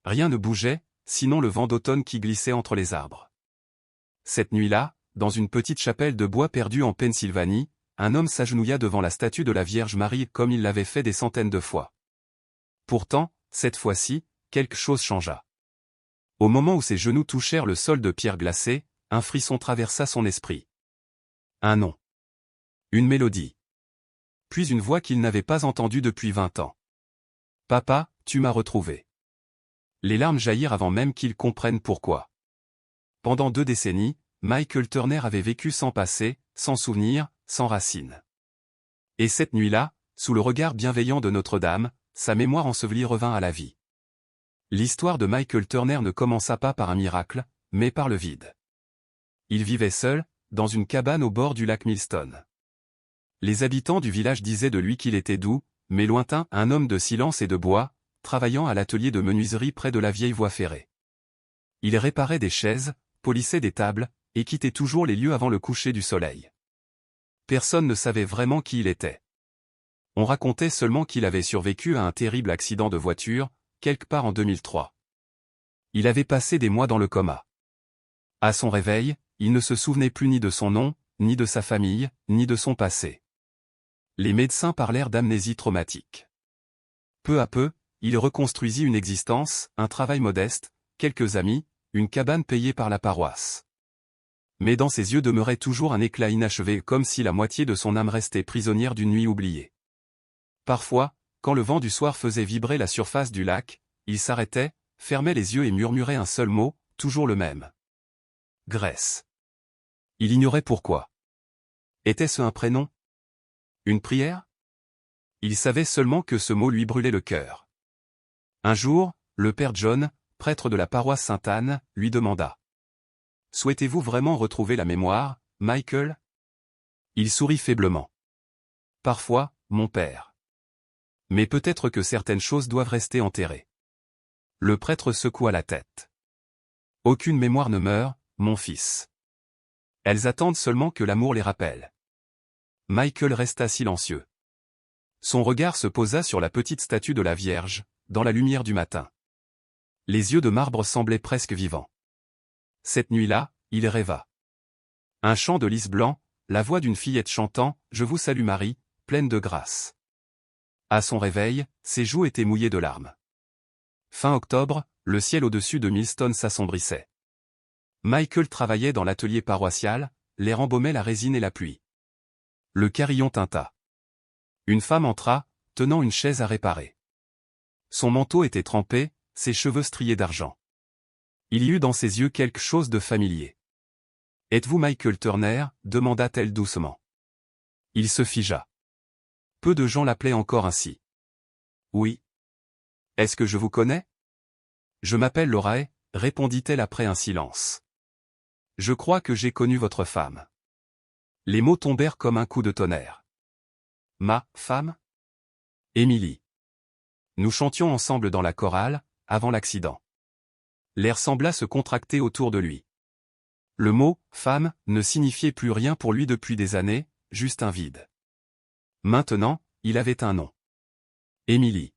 Rien ne bougeait, sinon le vent d'automne qui glissait entre les arbres. Cette nuit-là, dans une petite chapelle de bois perdue en Pennsylvanie, un homme s'agenouilla devant la statue de la Vierge Marie comme il l'avait fait des centaines de fois. Pourtant, cette fois-ci, quelque chose changea. Au moment où ses genoux touchèrent le sol de pierre glacée, un frisson traversa son esprit. Un nom. Une mélodie. Puis une voix qu'il n'avait pas entendue depuis 20 ans. « Papa, tu m'as retrouvé. » Les larmes jaillirent avant même qu'il comprenne pourquoi. Pendant 2 décennies, Michael Turner avait vécu sans passé, sans souvenir, sans racines. Et cette nuit-là, sous le regard bienveillant de Notre-Dame, sa mémoire ensevelie revint à la vie. L'histoire de Michael Turner ne commença pas par un miracle, mais par le vide. Il vivait seul, dans une cabane au bord du lac Millstone. Les habitants du village disaient de lui qu'il était doux, mais lointain, un homme de silence et de bois, travaillant à l'atelier de menuiserie près de la vieille voie ferrée. Il réparait des chaises, polissait des tables, et quittait toujours les lieux avant le coucher du soleil. Personne ne savait vraiment qui il était. On racontait seulement qu'il avait survécu à un terrible accident de voiture, quelque part en 2003. Il avait passé des mois dans le coma. À son réveil, il ne se souvenait plus ni de son nom, ni de sa famille, ni de son passé. Les médecins parlèrent d'amnésie traumatique. Peu à peu, il reconstruisit une existence, un travail modeste, quelques amis, une cabane payée par la paroisse. Mais dans ses yeux demeurait toujours un éclat inachevé comme si la moitié de son âme restait prisonnière d'une nuit oubliée. Parfois, quand le vent du soir faisait vibrer la surface du lac, il s'arrêtait, fermait les yeux et murmurait un seul mot, toujours le même. Grèce. Il ignorait pourquoi. Était-ce un prénom? Une prière? Il savait seulement que ce mot lui brûlait le cœur. Un jour, le père John, prêtre de la paroisse Sainte-Anne, lui demanda. « Souhaitez-vous vraiment retrouver la mémoire, Michael ?» Il sourit faiblement. « Parfois, mon père. Mais peut-être que certaines choses doivent rester enterrées. » Le prêtre secoua la tête. « Aucune mémoire ne meurt, mon fils. Elles attendent seulement que l'amour les rappelle. » Michael resta silencieux. Son regard se posa sur la petite statue de la Vierge, dans la lumière du matin. Les yeux de marbre semblaient presque vivants. Cette nuit-là, il rêva. Un chant de lys blanc, la voix d'une fillette chantant « Je vous salue Marie, pleine de grâce ». À son réveil, ses joues étaient mouillées de larmes. Fin octobre, le ciel au-dessus de Millstone s'assombrissait. Michael travaillait dans l'atelier paroissial, l'air embaumait la résine et la pluie. Le carillon tinta. Une femme entra, tenant une chaise à réparer. Son manteau était trempé, ses cheveux striés d'argent. Il y eut dans ses yeux quelque chose de familier. « Êtes-vous Michael Turner » demanda-t-elle doucement. Il se figea. Peu de gens l'appelaient encore ainsi. « Oui. Est-ce que je vous connais ?»« Je m'appelle Laura, » répondit-elle après un silence. « Je crois que j'ai connu votre femme. » Les mots tombèrent comme un coup de tonnerre. « Ma femme ?» Émilie. Nous chantions ensemble dans la chorale, avant l'accident. L'air sembla se contracter autour de lui. Le mot « femme » ne signifiait plus rien pour lui depuis des années, juste un vide. Maintenant, il avait un nom. Émilie.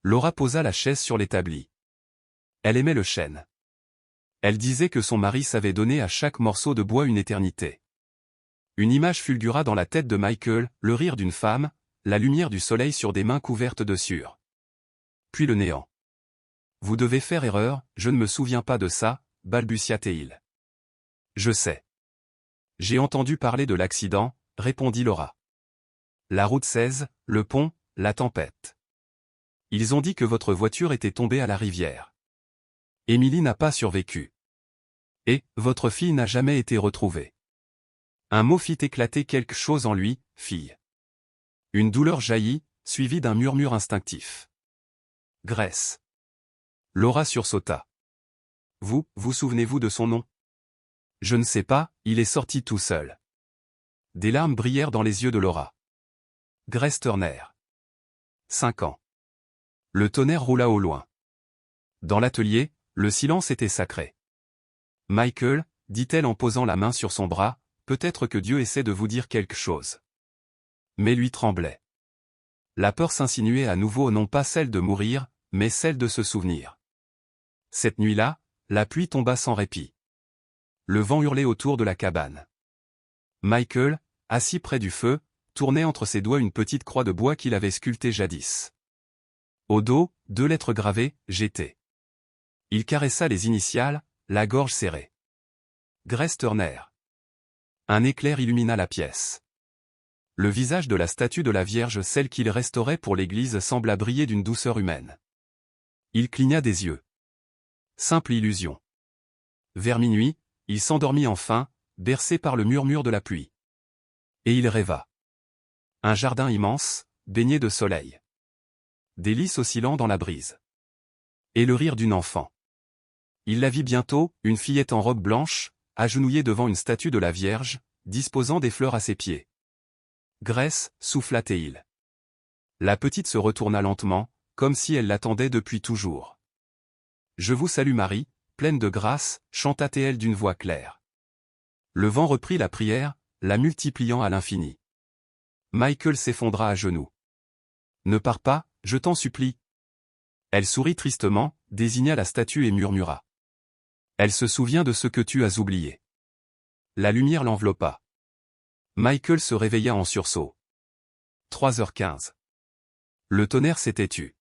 Laura posa la chaise sur l'établi. Elle aimait le chêne. Elle disait que son mari savait donner à chaque morceau de bois une éternité. Une image fulgura dans la tête de Michael, le rire d'une femme, la lumière du soleil sur des mains couvertes de sueur. Puis le néant. « Vous devez faire erreur, je ne me souviens pas de ça, » balbutia-t-il. « Je sais. J'ai entendu parler de l'accident, » répondit Laura. « La route 16, le pont, la tempête. Ils ont dit que votre voiture était tombée à la rivière. Émilie n'a pas survécu. Et, votre fille n'a jamais été retrouvée. » Un mot fit éclater quelque chose en lui, « fille ». Une douleur jaillit, suivie d'un murmure instinctif. « Grèce. » Laura sursauta. « Vous souvenez-vous de son nom ?»« Je ne sais pas, il est sorti tout seul. » Des larmes brillèrent dans les yeux de Laura. « Grace Turner. 5 ans. » Le tonnerre roula au loin. Dans l'atelier, le silence était sacré. « Michael, » dit-elle en posant la main sur son bras, « peut-être que Dieu essaie de vous dire quelque chose. » Mais lui tremblait. La peur s'insinuait à nouveau non pas celle de mourir, mais celle de se souvenir. Cette nuit-là, la pluie tomba sans répit. Le vent hurlait autour de la cabane. Michael, assis près du feu, tournait entre ses doigts une petite croix de bois qu'il avait sculptée jadis. Au dos, 2 lettres gravées, GT. Il caressa les initiales, la gorge serrée. Grace Turner. Un éclair illumina la pièce. Le visage de la statue de la Vierge, celle qu'il restaurait pour l'église, sembla briller d'une douceur humaine. Il cligna des yeux. Simple illusion. Vers minuit, il s'endormit enfin, bercé par le murmure de la pluie. Et il rêva. Un jardin immense, baigné de soleil. Des lys oscillant dans la brise. Et le rire d'une enfant. Il la vit bientôt, une fillette en robe blanche, agenouillée devant une statue de la Vierge, disposant des fleurs à ses pieds. Grace, souffla-t-il. La petite se retourna lentement, comme si elle l'attendait depuis toujours. Je vous salue Marie, pleine de grâce, chanta-t-elle d'une voix claire. Le vent reprit la prière, la multipliant à l'infini. Michael s'effondra à genoux. Ne pars pas, je t'en supplie. Elle sourit tristement, désigna la statue et murmura. Elle se souvient de ce que tu as oublié. La lumière l'enveloppa. Michael se réveilla en sursaut. 3h15. Le tonnerre s'était tu.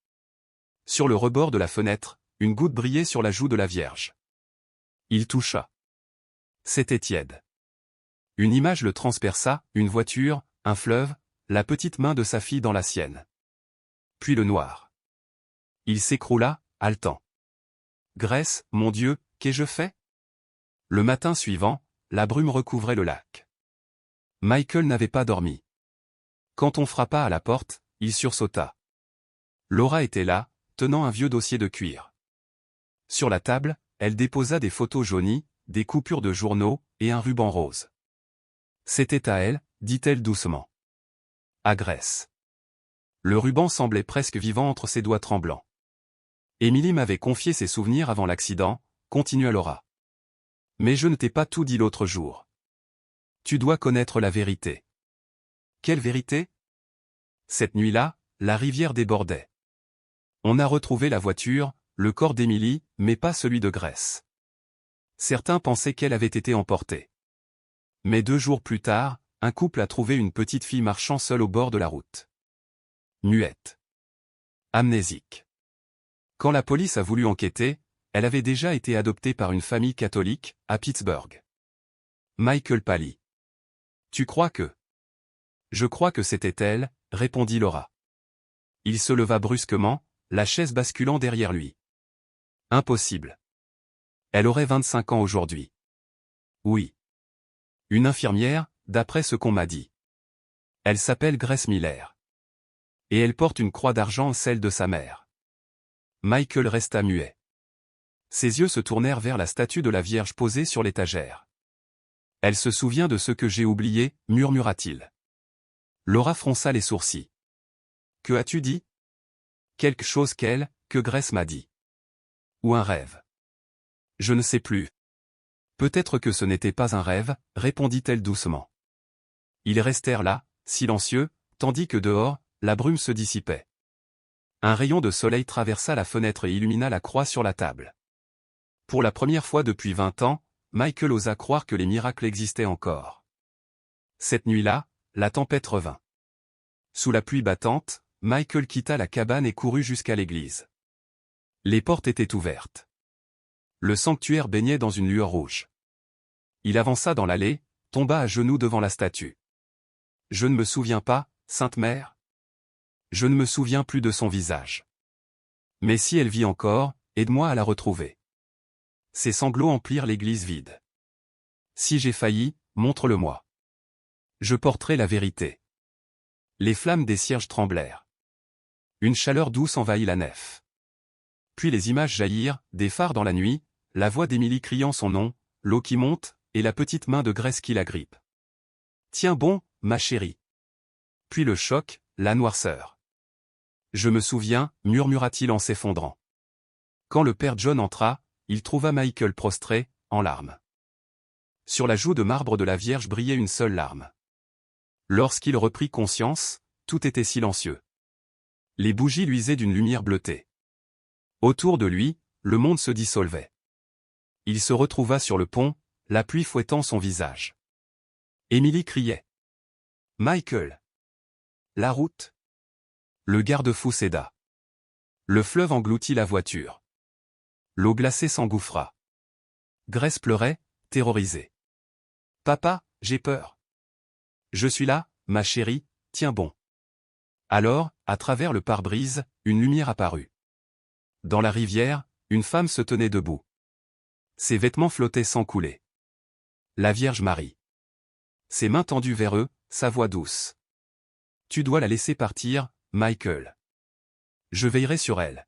Sur le rebord de la fenêtre, une goutte brillait sur la joue de la Vierge. Il toucha. C'était tiède. Une image le transperça, une voiture, un fleuve, la petite main de sa fille dans la sienne. Puis le noir. Il s'écroula, haletant. Grace, mon Dieu, qu'ai-je fait? Le matin suivant, la brume recouvrait le lac. Michael n'avait pas dormi. Quand on frappa à la porte, il sursauta. Laura était là, tenant un vieux dossier de cuir. Sur la table, elle déposa des photos jaunies, des coupures de journaux, et un ruban rose. C'était à elle, dit-elle doucement. À Grace. Le ruban semblait presque vivant entre ses doigts tremblants. Émilie m'avait confié ses souvenirs avant l'accident, continua Laura. Mais je ne t'ai pas tout dit l'autre jour. Tu dois connaître la vérité. Quelle vérité? Cette nuit-là, la rivière débordait. On a retrouvé la voiture, le corps d'Émilie, mais pas celui de Grace. Certains pensaient qu'elle avait été emportée. Mais 2 jours plus tard, un couple a trouvé une petite fille marchant seule au bord de la route. Muette. Amnésique. Quand la police a voulu enquêter, elle avait déjà été adoptée par une famille catholique, à Pittsburgh. Michael pâlit. Tu crois que... Je crois que c'était elle, répondit Laura. Il se leva brusquement, la chaise basculant derrière lui. Impossible. Elle aurait 25 ans aujourd'hui. Oui. Une infirmière, d'après ce qu'on m'a dit. Elle s'appelle Grace Miller. Et elle porte une croix d'argent, celle de sa mère. Michael resta muet. Ses yeux se tournèrent vers la statue de la Vierge posée sur l'étagère. Elle se souvient de ce que j'ai oublié, murmura-t-il. Laura fronça les sourcils. Que as-tu dit? Quelque chose que Grace m'a dit. Ou un rêve. Je ne sais plus. Peut-être que ce n'était pas un rêve, répondit-elle doucement. Ils restèrent là, silencieux, tandis que dehors, la brume se dissipait. Un rayon de soleil traversa la fenêtre et illumina la croix sur la table. Pour la première fois depuis 20 ans, Michael osa croire que les miracles existaient encore. Cette nuit-là, la tempête revint. Sous la pluie battante, Michael quitta la cabane et courut jusqu'à l'église. Les portes étaient ouvertes. Le sanctuaire baignait dans une lueur rouge. Il avança dans l'allée, tomba à genoux devant la statue. Je ne me souviens pas, Sainte Mère. Je ne me souviens plus de son visage. Mais si elle vit encore, aide-moi à la retrouver. Ses sanglots emplirent l'église vide. Si j'ai failli, montre-le-moi. Je porterai la vérité. Les flammes des cierges tremblèrent. Une chaleur douce envahit la nef. Puis les images jaillirent, des phares dans la nuit, la voix d'Émilie criant son nom, l'eau qui monte, et la petite main de Grace qui l'agrippe. Tiens bon, ma chérie. Puis le choc, la noirceur. Je me souviens, murmura-t-il en s'effondrant. Quand le père John entra, il trouva Michael prostré, en larmes. Sur la joue de marbre de la Vierge brillait une seule larme. Lorsqu'il reprit conscience, tout était silencieux. Les bougies luisaient d'une lumière bleutée. Autour de lui, le monde se dissolvait. Il se retrouva sur le pont, la pluie fouettant son visage. Emily criait. « Michael! La route !» Le garde-fou céda. Le fleuve engloutit la voiture. L'eau glacée s'engouffra. Grace pleurait, terrorisée. « Papa, j'ai peur. »« Je suis là, ma chérie, tiens bon. » Alors, à travers le pare-brise, une lumière apparut. Dans la rivière, une femme se tenait debout. Ses vêtements flottaient sans couler. La Vierge Marie. Ses mains tendues vers eux, sa voix douce. « Tu dois la laisser partir, Michael. Je veillerai sur elle.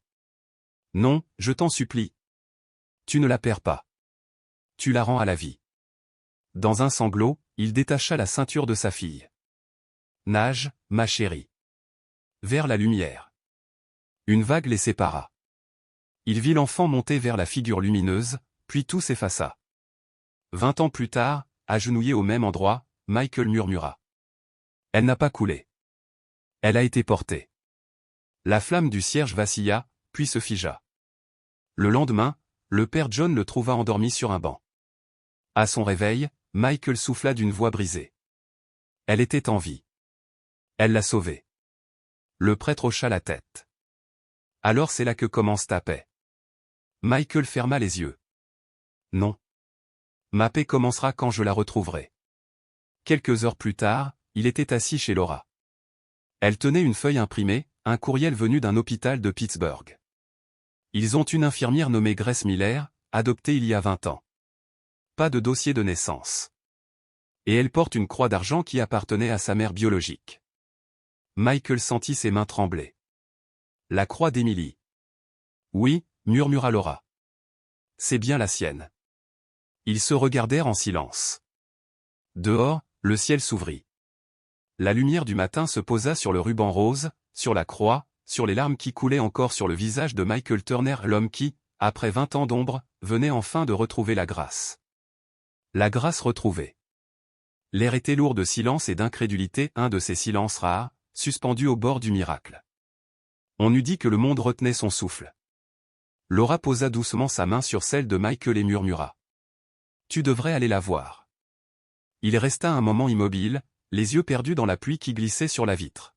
Non, je t'en supplie. Tu ne la perds pas. Tu la rends à la vie. » Dans un sanglot, il détacha la ceinture de sa fille. « Nage, ma chérie. » Vers la lumière. Une vague les sépara. Il vit l'enfant monter vers la figure lumineuse, puis tout s'effaça. 20 ans plus tard, agenouillé au même endroit, Michael murmura. « Elle n'a pas coulé. Elle a été portée. » La flamme du cierge vacilla, puis se figea. Le lendemain, le père John le trouva endormi sur un banc. À son réveil, Michael souffla d'une voix brisée. Elle était en vie. Elle l'a sauvée. Le prêtre hocha la tête. Alors c'est là que commence ta paix. Michael ferma les yeux. Non. Ma paix commencera quand je la retrouverai. Quelques heures plus tard, il était assis chez Laura. Elle tenait une feuille imprimée, un courriel venu d'un hôpital de Pittsburgh. Ils ont une infirmière nommée Grace Miller, adoptée il y a 20 ans. Pas de dossier de naissance. Et elle porte une croix d'argent qui appartenait à sa mère biologique. Michael sentit ses mains trembler. La croix d'Emily. Oui, murmura Laura. C'est bien la sienne. Ils se regardèrent en silence. Dehors, le ciel s'ouvrit. La lumière du matin se posa sur le ruban rose, sur la croix, sur les larmes qui coulaient encore sur le visage de Michael Turner, l'homme qui, après 20 ans d'ombre, venait enfin de retrouver la grâce. La grâce retrouvée. L'air était lourd de silence et d'incrédulité, un de ces silences rares, suspendus au bord du miracle. On eût dit que le monde retenait son souffle. Laura posa doucement sa main sur celle de Michael et murmura. « Tu devrais aller la voir. » Il resta un moment immobile, les yeux perdus dans la pluie qui glissait sur la vitre.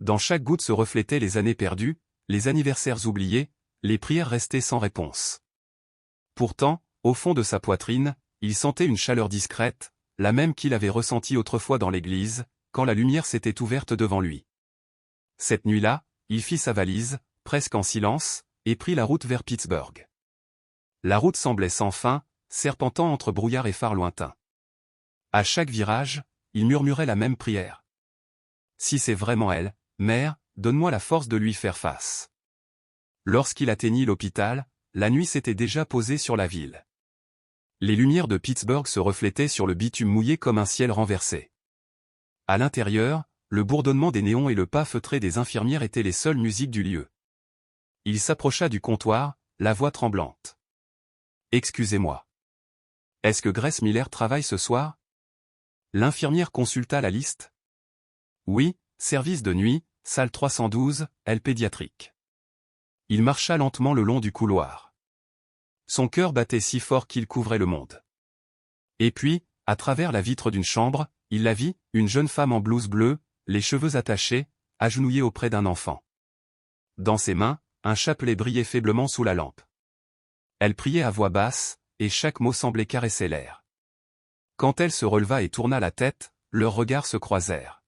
Dans chaque goutte se reflétaient les années perdues, les anniversaires oubliés, les prières restées sans réponse. Pourtant, au fond de sa poitrine, il sentait une chaleur discrète, la même qu'il avait ressentie autrefois dans l'église, quand la lumière s'était ouverte devant lui. Cette nuit-là, il fit sa valise, presque en silence, et prit la route vers Pittsburgh. La route semblait sans fin, serpentant entre brouillard et phare lointain. À chaque virage, il murmurait la même prière. « Si c'est vraiment elle, mère, donne-moi la force de lui faire face. » Lorsqu'il atteignit l'hôpital, la nuit s'était déjà posée sur la ville. Les lumières de Pittsburgh se reflétaient sur le bitume mouillé comme un ciel renversé. À l'intérieur, le bourdonnement des néons et le pas feutré des infirmières étaient les seules musiques du lieu. Il s'approcha du comptoir, la voix tremblante. « Excusez-moi. Est-ce que Grace Miller travaille ce soir ?» L'infirmière consulta la liste. « Oui, service de nuit, salle 312, aile pédiatrique. » Il marcha lentement le long du couloir. Son cœur battait si fort qu'il couvrait le monde. Et puis, à travers la vitre d'une chambre, il la vit, une jeune femme en blouse bleue, les cheveux attachés, agenouillée auprès d'un enfant. Dans ses mains, un chapelet brillait faiblement sous la lampe. Elle priait à voix basse, et chaque mot semblait caresser l'air. Quand elle se releva et tourna la tête, leurs regards se croisèrent.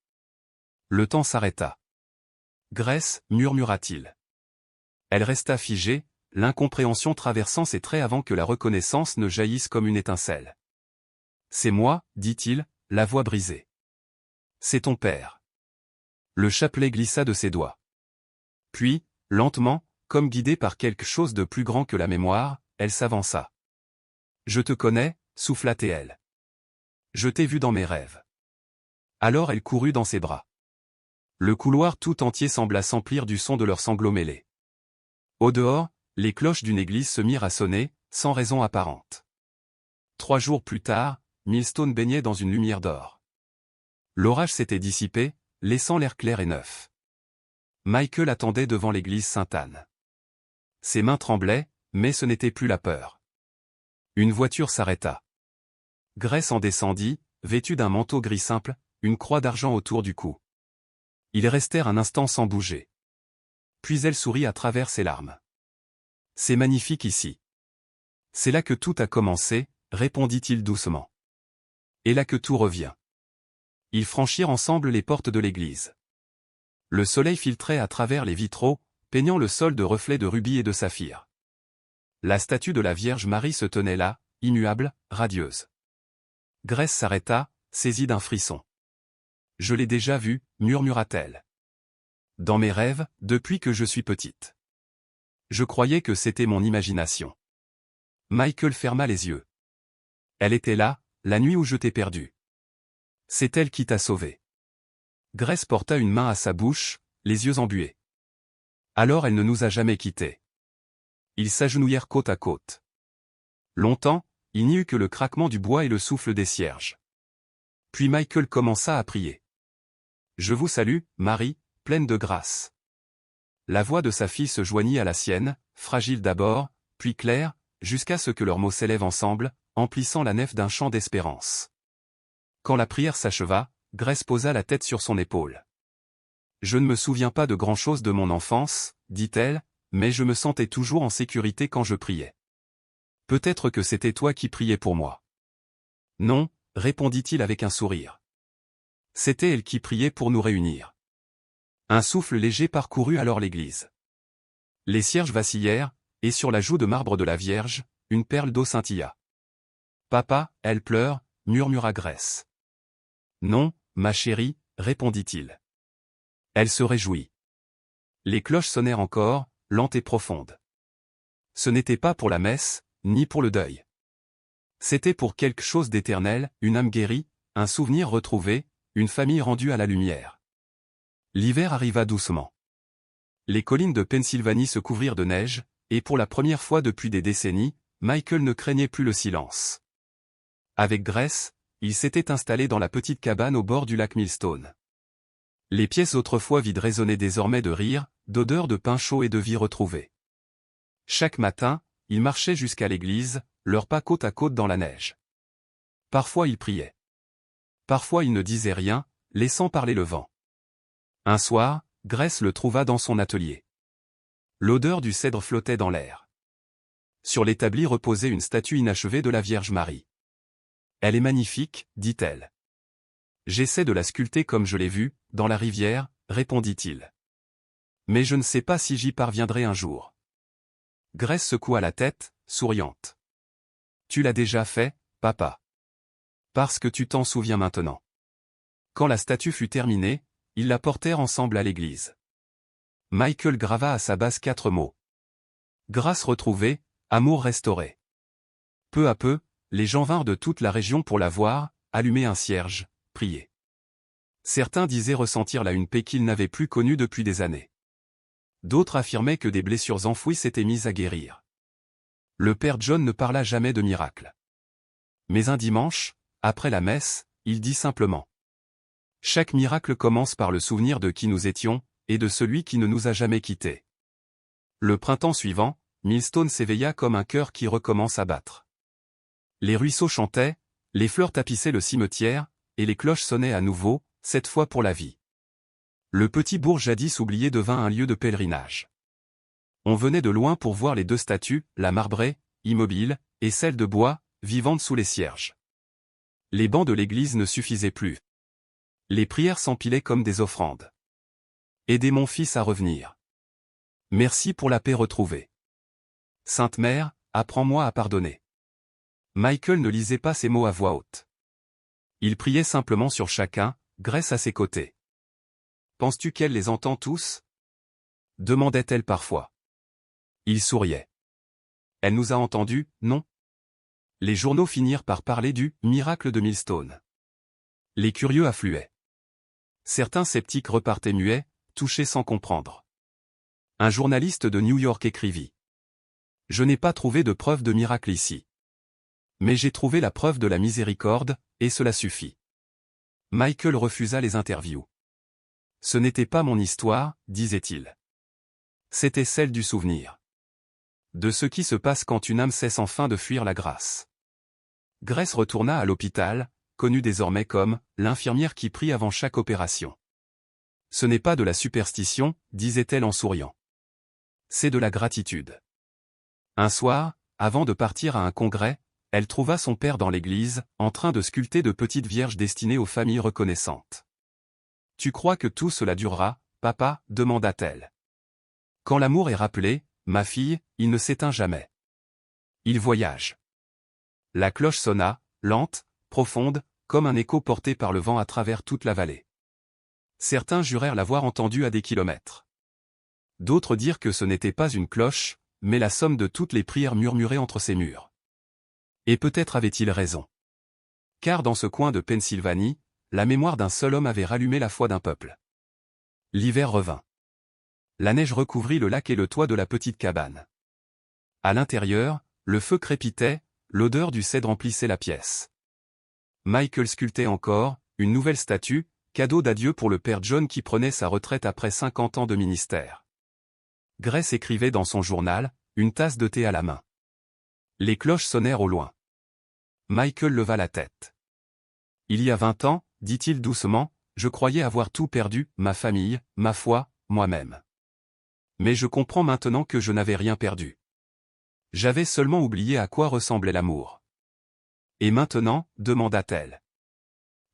Le temps s'arrêta. « Grace, murmura-t-il. » Elle resta figée, l'incompréhension traversant ses traits avant que la reconnaissance ne jaillisse comme une étincelle. « C'est moi, dit-il, la voix brisée. C'est ton père. » Le chapelet glissa de ses doigts. Puis, lentement, comme guidée par quelque chose de plus grand que la mémoire, elle s'avança. « Je te connais, souffla-t-elle. Je t'ai vu dans mes rêves. » Alors elle courut dans ses bras. Le couloir tout entier sembla s'emplir du son de leurs sanglots mêlés. Au dehors, les cloches d'une église se mirent à sonner, sans raison apparente. 3 jours plus tard, Millstone baignait dans une lumière d'or. L'orage s'était dissipé, laissant l'air clair et neuf. Michael attendait devant l'église Sainte-Anne. Ses mains tremblaient, mais ce n'était plus la peur. Une voiture s'arrêta. Grace en descendit, vêtue d'un manteau gris simple, une croix d'argent autour du cou. Ils restèrent un instant sans bouger. Puis elle sourit à travers ses larmes. « C'est magnifique ici. »« C'est là que tout a commencé, » répondit-il doucement. « Et là que tout revient. » Ils franchirent ensemble les portes de l'église. Le soleil filtrait à travers les vitraux, peignant le sol de reflets de rubis et de saphir. La statue de la Vierge Marie se tenait là, immuable, radieuse. Grace s'arrêta, saisie d'un frisson. « Je l'ai déjà vue, murmura-t-elle. Dans mes rêves, depuis que je suis petite. Je croyais que c'était mon imagination. » Michael ferma les yeux. « Elle était là, la nuit où je t'ai perdu. C'est elle qui t'a sauvé. » Grace porta une main à sa bouche, les yeux embués. « Alors elle ne nous a jamais quittés. » Ils s'agenouillèrent côte à côte. Longtemps, il n'y eut que le craquement du bois et le souffle des cierges. Puis Michael commença à prier. « Je vous salue, Marie, pleine de grâce. » La voix de sa fille se joignit à la sienne, fragile d'abord, puis claire, jusqu'à ce que leurs mots s'élèvent ensemble, emplissant la nef d'un chant d'espérance. Quand la prière s'acheva, Grace posa la tête sur son épaule. « Je ne me souviens pas de grand-chose de mon enfance, dit-elle, mais je me sentais toujours en sécurité quand je priais. Peut-être que c'était toi qui priais pour moi. » « Non, » répondit-il avec un sourire. « C'était elle qui priait pour nous réunir. » Un souffle léger parcourut alors l'église. Les cierges vacillèrent, et sur la joue de marbre de la Vierge, une perle d'eau scintilla. « Papa, elle pleure, » murmura Grace. « Non, ma chérie, » répondit-il. Elle se réjouit. Les cloches sonnèrent encore, lentes et profondes. Ce n'était pas pour la messe, ni pour le deuil. C'était pour quelque chose d'éternel, une âme guérie, un souvenir retrouvé, une famille rendue à la lumière. L'hiver arriva doucement. Les collines de Pennsylvanie se couvrirent de neige, et pour la première fois depuis des décennies, Michael ne craignait plus le silence. Avec Grace, il s'était installé dans la petite cabane au bord du lac Millstone. Les pièces autrefois vides résonnaient désormais de rire, d'odeurs de pain chaud et de vie retrouvée. Chaque matin, il marchait jusqu'à l'église, leurs pas côte à côte dans la neige. Parfois il priait. Parfois il ne disait rien, laissant parler le vent. Un soir, Grace le trouva dans son atelier. L'odeur du cèdre flottait dans l'air. Sur l'établi reposait une statue inachevée de la Vierge Marie. « Elle est magnifique, dit-elle. J'essaie de la sculpter comme je l'ai vue, dans la rivière, » répondit-il. « Mais je ne sais pas si j'y parviendrai un jour. » Grace secoua la tête, souriante. « Tu l'as déjà fait, papa. Parce que tu t'en souviens maintenant. » Quand la statue fut terminée, ils la portèrent ensemble à l'église. Michael grava à sa base 4 mots. Grâce retrouvée, amour restauré. Peu à peu, les gens vinrent de toute la région pour la voir, allumer un cierge, prier. Certains disaient ressentir là une paix qu'ils n'avaient plus connue depuis des années. D'autres affirmaient que des blessures enfouies s'étaient mises à guérir. Le père John ne parla jamais de miracle. Mais un dimanche, après la messe, il dit simplement: « Chaque miracle commence par le souvenir de qui nous étions, et de celui qui ne nous a jamais quittés. » Le printemps suivant, Millstone s'éveilla comme un cœur qui recommence à battre. Les ruisseaux chantaient, les fleurs tapissaient le cimetière, et les cloches sonnaient à nouveau, cette fois pour la vie. Le petit bourg jadis oublié devint un lieu de pèlerinage. On venait de loin pour voir les 2 statues, la marbrée, immobile, et celle de bois, vivante sous les cierges. Les bancs de l'église ne suffisaient plus. Les prières s'empilaient comme des offrandes. « Aidez mon fils à revenir. Merci pour la paix retrouvée. Sainte Mère, apprends-moi à pardonner. » Michael ne lisait pas ces mots à voix haute. Il priait simplement sur chacun, Grace à ses côtés. « Penses-tu qu'elle les entend tous ?» demandait-elle parfois. Il souriait. « Elle nous a entendus, non ?» Les journaux finirent par parler du « miracle de Millstone ». Les curieux affluaient. Certains sceptiques repartaient muets, touchés sans comprendre. Un journaliste de New York écrivit: « Je n'ai pas trouvé de preuve de miracle ici. Mais j'ai trouvé la preuve de la miséricorde, et cela suffit. » Michael refusa les interviews. « Ce n'était pas mon histoire, disait-il. C'était celle du souvenir. de ce qui se passe quand une âme cesse enfin de fuir la grâce. Grace retourna à l'hôpital, connue désormais comme l'infirmière qui prie avant chaque opération. Ce n'est pas de la superstition, disait-elle en souriant. C'est de la gratitude. Un soir, avant de partir à un congrès, elle trouva son père dans l'église, en train de sculpter de petites vierges destinées aux familles reconnaissantes. « Tu crois que tout cela durera, papa » demanda-t-elle. « Quand l'amour est rappelé, ma fille, il ne s'éteint jamais. Il voyage. » La cloche sonna, lente, profonde, comme un écho porté par le vent à travers toute la vallée. Certains jurèrent l'avoir entendue à des kilomètres. D'autres dirent que ce n'était pas une cloche, mais la somme de toutes les prières murmurées entre ces murs. Et peut-être avait-il raison. Car dans ce coin de Pennsylvanie, la mémoire d'un seul homme avait rallumé la foi d'un peuple. L'hiver revint. La neige recouvrit le lac et le toit de la petite cabane. À l'intérieur, le feu crépitait, l'odeur du cèdre emplissait la pièce. Michael sculptait encore, une nouvelle statue, cadeau d'adieu pour le père John qui prenait sa retraite après 50 ans de ministère. Grace écrivait dans son journal, une tasse de thé à la main. Les cloches sonnèrent au loin. Michael leva la tête. « Il y a 20 ans, dit-il doucement, je croyais avoir tout perdu, ma famille, ma foi, moi-même. Mais je comprends maintenant que je n'avais rien perdu. J'avais seulement oublié à quoi ressemblait l'amour. » « Et maintenant » demanda-t-elle.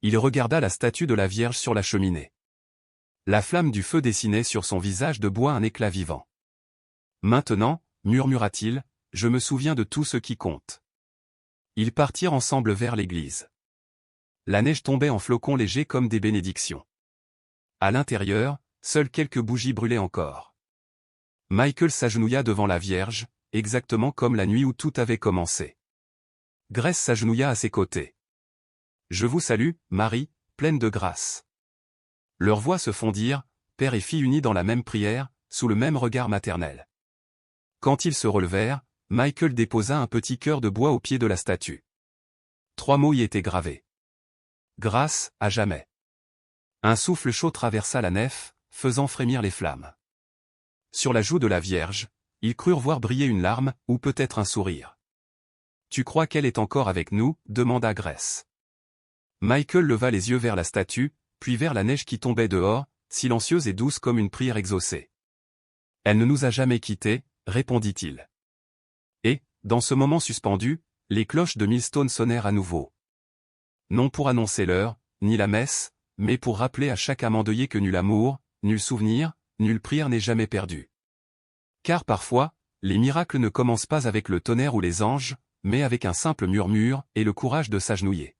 Il regarda la statue de la Vierge sur la cheminée. La flamme du feu dessinait sur son visage de bois un éclat vivant. « Maintenant, murmura-t-il, je me souviens de tout ce qui compte. » Ils partirent ensemble vers l'église. La neige tombait en flocons légers comme des bénédictions. À l'intérieur, seules quelques bougies brûlaient encore. Michael s'agenouilla devant la Vierge, exactement comme la nuit où tout avait commencé. Grace s'agenouilla à ses côtés. « Je vous salue, Marie, pleine de grâce. » Leurs voix se fondirent, père et fille unis dans la même prière, sous le même regard maternel. Quand ils se relevèrent, Michael déposa un petit cœur de bois au pied de la statue. 3 mots y étaient gravés. Grâce, à jamais. Un souffle chaud traversa la nef, faisant frémir les flammes. Sur la joue de la Vierge, ils crurent voir briller une larme, ou peut-être un sourire. « Tu crois qu'elle est encore avec nous » demanda Grace. Michael leva les yeux vers la statue, puis vers la neige qui tombait dehors, silencieuse et douce comme une prière exaucée. « Elle ne nous a jamais quittés » répondit-il. Et, dans ce moment suspendu, les cloches de Millstone sonnèrent à nouveau. Non pour annoncer l'heure, ni la messe, mais pour rappeler à chaque âme endeuillée que nul amour, nul souvenir, nulle prière n'est jamais perdu. Car parfois, les miracles ne commencent pas avec le tonnerre ou les anges, mais avec un simple murmure et le courage de s'agenouiller.